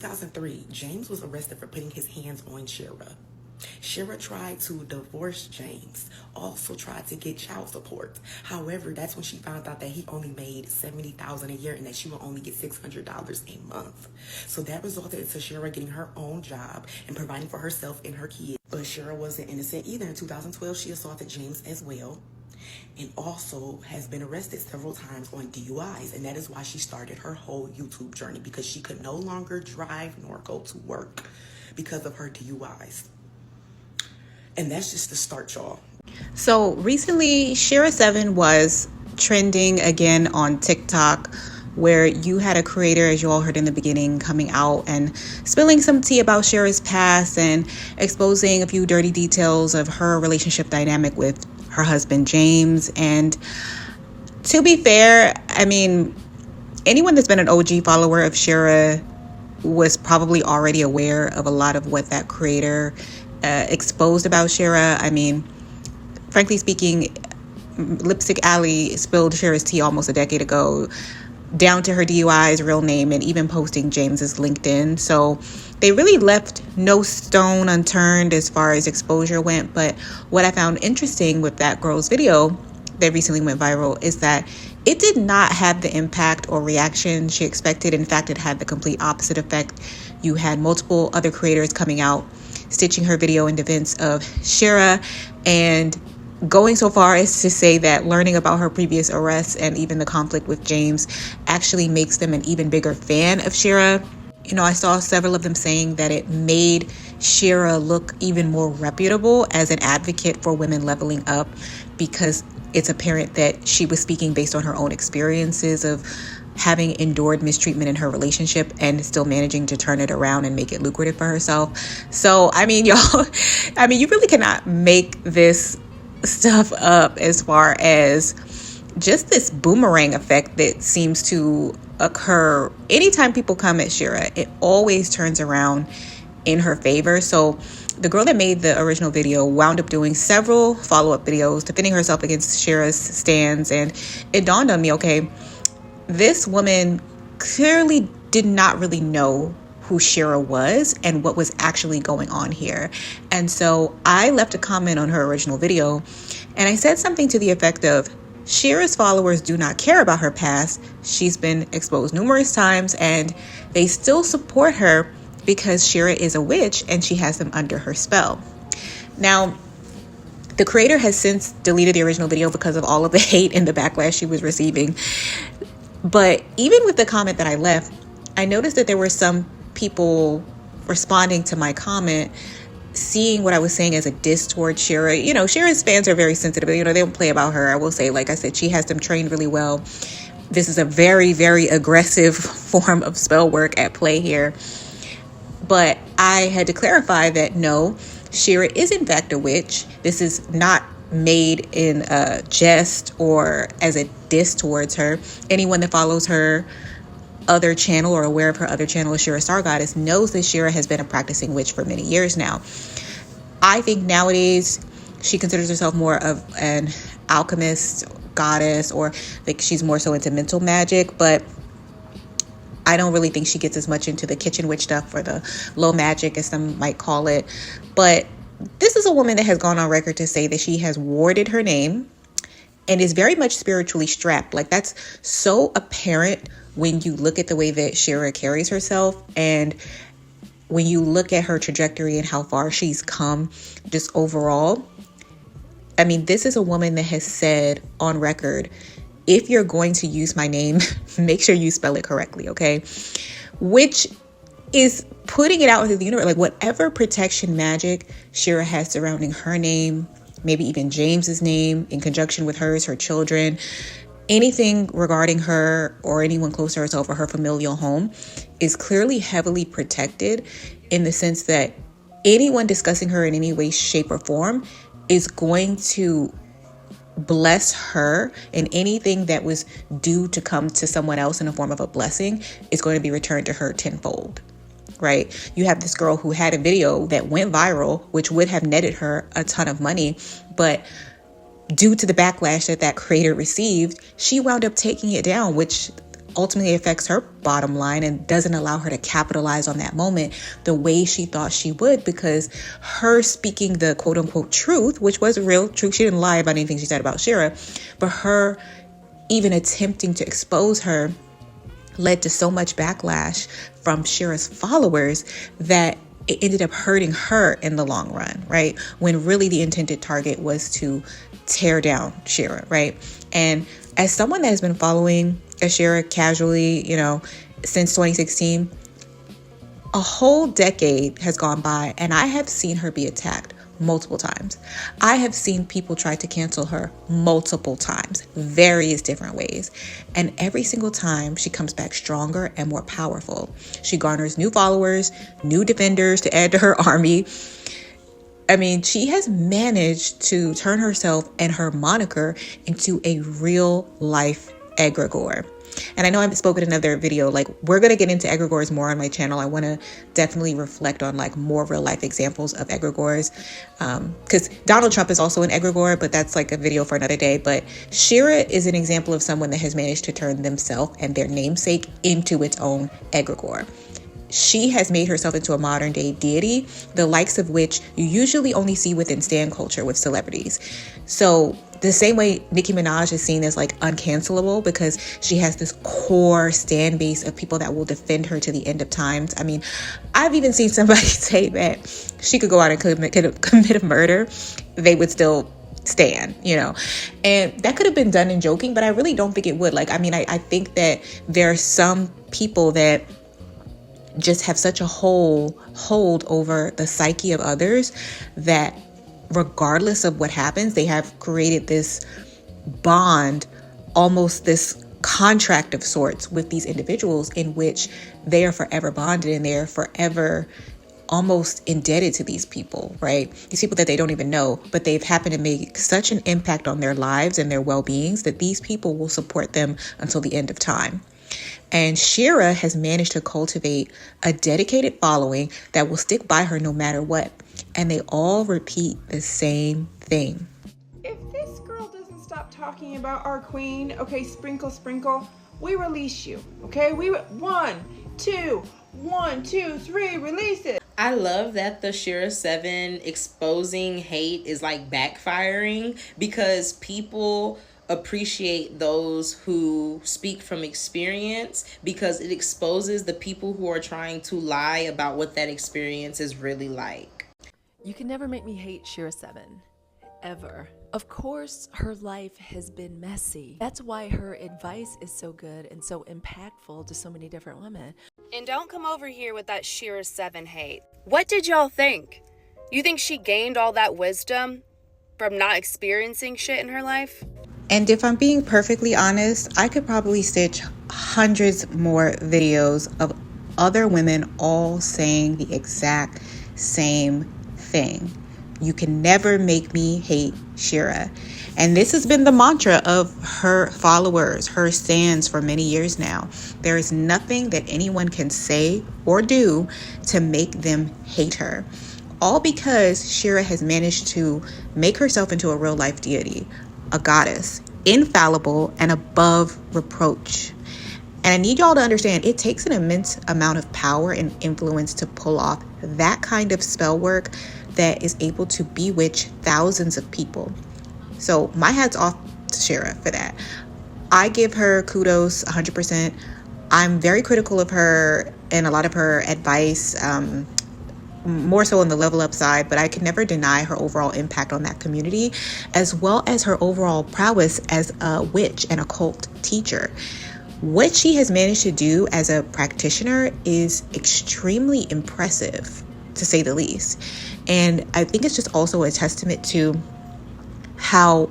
2003, James was arrested for putting his hands on Shera. Shera tried to divorce James, also tried to get child support. However, that's when she found out that he only made $70,000 a year and that she would only get $600 a month. So that resulted into Shera getting her own job and providing for herself and her kids. But Shera wasn't innocent either. In 2012, she assaulted James as well, and also has been arrested several times on DUIs. And that is why she started her whole YouTube journey, because she could no longer drive nor go to work because of her DUIs. And that's just the start, y'all. So recently, Shera7 was trending again on TikTok, where you had a creator, as you all heard in the beginning, coming out and spilling some tea about Shera's past and exposing a few dirty details of her relationship dynamic with her husband, James. And to be fair, I mean, anyone that's been an OG follower of Shera was probably already aware of a lot of what that creator exposed about Shera. I mean, frankly speaking, Lipstick Alley spilled Shera's tea almost a decade ago, down to her DUI's real name and even posting James's LinkedIn. So they really left no stone unturned as far as exposure went. But what I found interesting with that girl's video that recently went viral is that it did not have the impact or reaction she expected. In fact, it had the complete opposite effect. You had multiple other creators coming out, stitching her video in defense of Shera, and going so far as to say that learning about her previous arrests and even the conflict with James actually makes them an even bigger fan of Shera. You know, I saw several of them saying that it made Shera look even more reputable as an advocate for women leveling up, because it's apparent that she was speaking based on her own experiences of having endured mistreatment in her relationship and still managing to turn it around and make it lucrative for herself. So, I mean, y'all, I mean, you really cannot make this stuff up as far as just this boomerang effect that seems to occur anytime people come at Shera. It always turns around in her favor. So the girl that made the original video wound up doing several follow-up videos defending herself against Shera's stands, and it dawned on me, okay, this woman clearly did not really know who Shera was and what was actually going on here. And so I left a comment on her original video, and I said something to the effect of, Shera's followers do not care about her past. She's been exposed numerous times and they still support her because Shera is a witch and she has them under her spell. Now, the creator has since deleted the original video because of all of the hate and the backlash she was receiving. But even with the comment that I left, I noticed that there were some people responding to my comment, seeing what I was saying as a diss towards Shera. You know, Shera's fans are very sensitive. You know, they don't play about her. I will say, like I said, she has them trained really well. This is a very, very aggressive form of spell work at play here. But I had to clarify that no, Shera is in fact a witch. This is not made in a jest or as a diss towards her. Anyone that follows her other channel or aware of her other channel, Shera Star Goddess, knows that Shera has been a practicing witch for many years now. I think nowadays she considers herself more of an alchemist goddess, or like she's more so into mental magic, but I don't really think she gets as much into the kitchen witch stuff or the low magic, as some might call it. But this is a woman that has gone on record to say that she has warded her name and is very much spiritually strapped. Like, that's so apparent when you look at the way that Shera carries herself, and when you look at her trajectory and how far she's come just overall. I mean, this is a woman that has said on record, if you're going to use my name, make sure you spell it correctly, okay? Which is putting it out into the universe. Like, whatever protection magic Shera has surrounding her name, maybe even James's name in conjunction with hers, her children, anything regarding her or anyone close to herself or her familial home is clearly heavily protected, in the sense that anyone discussing her in any way, shape, or form is going to bless her, and anything that was due to come to someone else in the form of a blessing is going to be returned to her tenfold, right? You have this girl who had a video that went viral, which would have netted her a ton of money, but due to the backlash that creator received, she wound up taking it down, which ultimately affects her bottom line and doesn't allow her to capitalize on that moment the way she thought she would, because her speaking the quote unquote truth, which was real truth, she didn't lie about anything she said about Shera, but her even attempting to expose her led to so much backlash from Shera's followers that it ended up hurting her in the long run, right? When really the intended target was to tear down Shera, right? And as someone that has been following Shera casually, since 2016, a whole decade has gone by and I have seen her be attacked multiple times. I have seen people try to cancel her multiple times, various different ways. And every single time she comes back stronger and more powerful. She garners new followers, new defenders to add to her army. I mean, she has managed to turn herself and her moniker into a real life egregore. And I know I've spoken in another video, like we're going to get into egregores more on my channel. I want to definitely reflect on like more real life examples of egregores. Because Donald Trump is also an egregore, but that's like a video for another day. But Shera is an example of someone that has managed to turn themselves and their namesake into its own egregore. She has made herself into a modern day deity, the likes of which you usually only see within stan culture with celebrities. So the same way Nicki Minaj is seen as like uncancelable because she has this core stan base of people that will defend her to the end of times. I mean, I've even seen somebody say that she could go out and commit a murder. They would still stan, and that could have been done in joking, but I really don't think it would. Like, I mean, I think that there are some people that just have such a hold over the psyche of others that regardless of what happens, they have created this bond, almost this contract of sorts with these individuals in which they are forever bonded and they're forever almost indebted to these people, right? These people that they don't even know, but they've happened to make such an impact on their lives and their well-beings that these people will support them until the end of time. And Shera has managed to cultivate a dedicated following that will stick by her no matter what. And they all repeat the same thing. If this girl doesn't stop talking about our queen, okay, sprinkle, sprinkle, we release you, okay? 1, 2, 1, 2, 3, release it. I love that the Shera7 exposing hate is like backfiring because people appreciate those who speak from experience because it exposes the people who are trying to lie about what that experience is really like. You can never make me hate Shera7, ever. Of course, her life has been messy. That's why her advice is so good and so impactful to so many different women. And don't come over here with that Shera7 hate. What did y'all think? You think she gained all that wisdom from not experiencing shit in her life? And if I'm being perfectly honest, I could probably stitch hundreds more videos of other women all saying the exact same thing. You can never make me hate Shera. And this has been the mantra of her followers, her stans for many years now. There is nothing that anyone can say or do to make them hate her. All because Shera has managed to make herself into a real life deity, a goddess, infallible and above reproach. And I need y'all to understand, it takes an immense amount of power and influence to pull off that kind of spell work that is able to bewitch thousands of people. So my hat's off to Shera for that. I give her kudos 100%. I'm very critical of her and a lot of her advice, more so on the level up side, but I can never deny her overall impact on that community, as well as her overall prowess as a witch and occult teacher. What she has managed to do as a practitioner is extremely impressive, to say the least. And I think it's just also a testament to how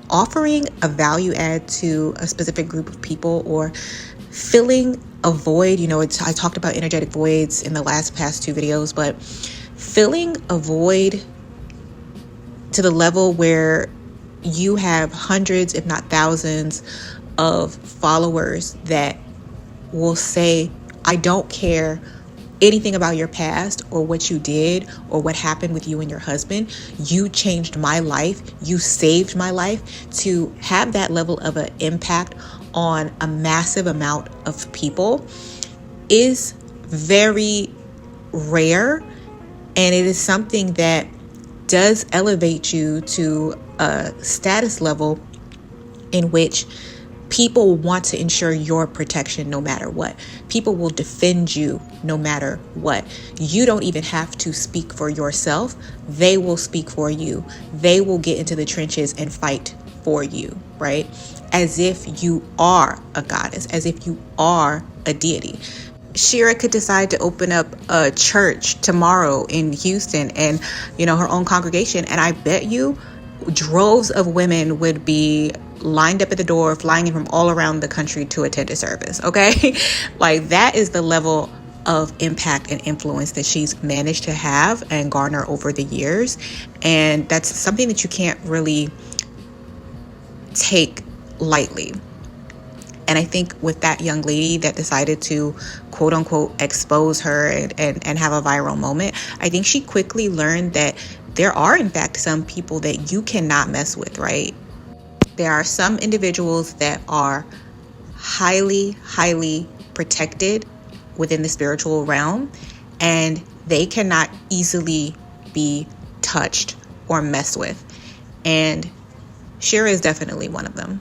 offering a value add to a specific group of people or filling a void, I talked about energetic voids in the past 2 videos, but filling a void to the level where you have hundreds, if not thousands, of followers that will say, I don't care anything about your past or what you did or what happened with you and your husband. You changed my life. You saved my life. To have that level of an impact on a massive amount of people is very rare, and it is something that does elevate you to a status level in which people want to ensure your protection no matter what. People will defend you no matter what. You don't even have to speak for yourself. They will speak for you. They will get into the trenches and fight for you, right? As if you are a goddess, as if you are a deity. Shera could decide to open up a church tomorrow in Houston and, her own congregation. And I bet you droves of women would be lined up at the door, flying in from all around the country to attend a service. Okay. Like, that is the level of impact and influence that she's managed to have and garner over the years. And that's something that you can't really take lightly. And I think with that young lady that decided to, quote unquote, expose her and have a viral moment, I think she quickly learned that there are, in fact, some people that you cannot mess with, right? There are some individuals that are highly, highly protected within the spiritual realm, and they cannot easily be touched or messed with. And Shera is definitely one of them.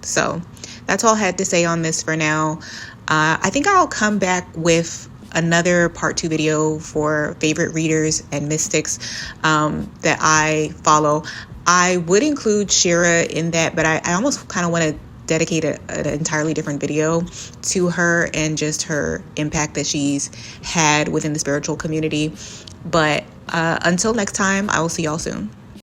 So that's all I had to say on this for now. I think I'll come back with another part 2 video for favorite readers and mystics that I follow. I would include Shera in that, but I almost kind of want to dedicate an entirely different video to her and just her impact that she's had within the spiritual community. But until next time, I will see y'all soon.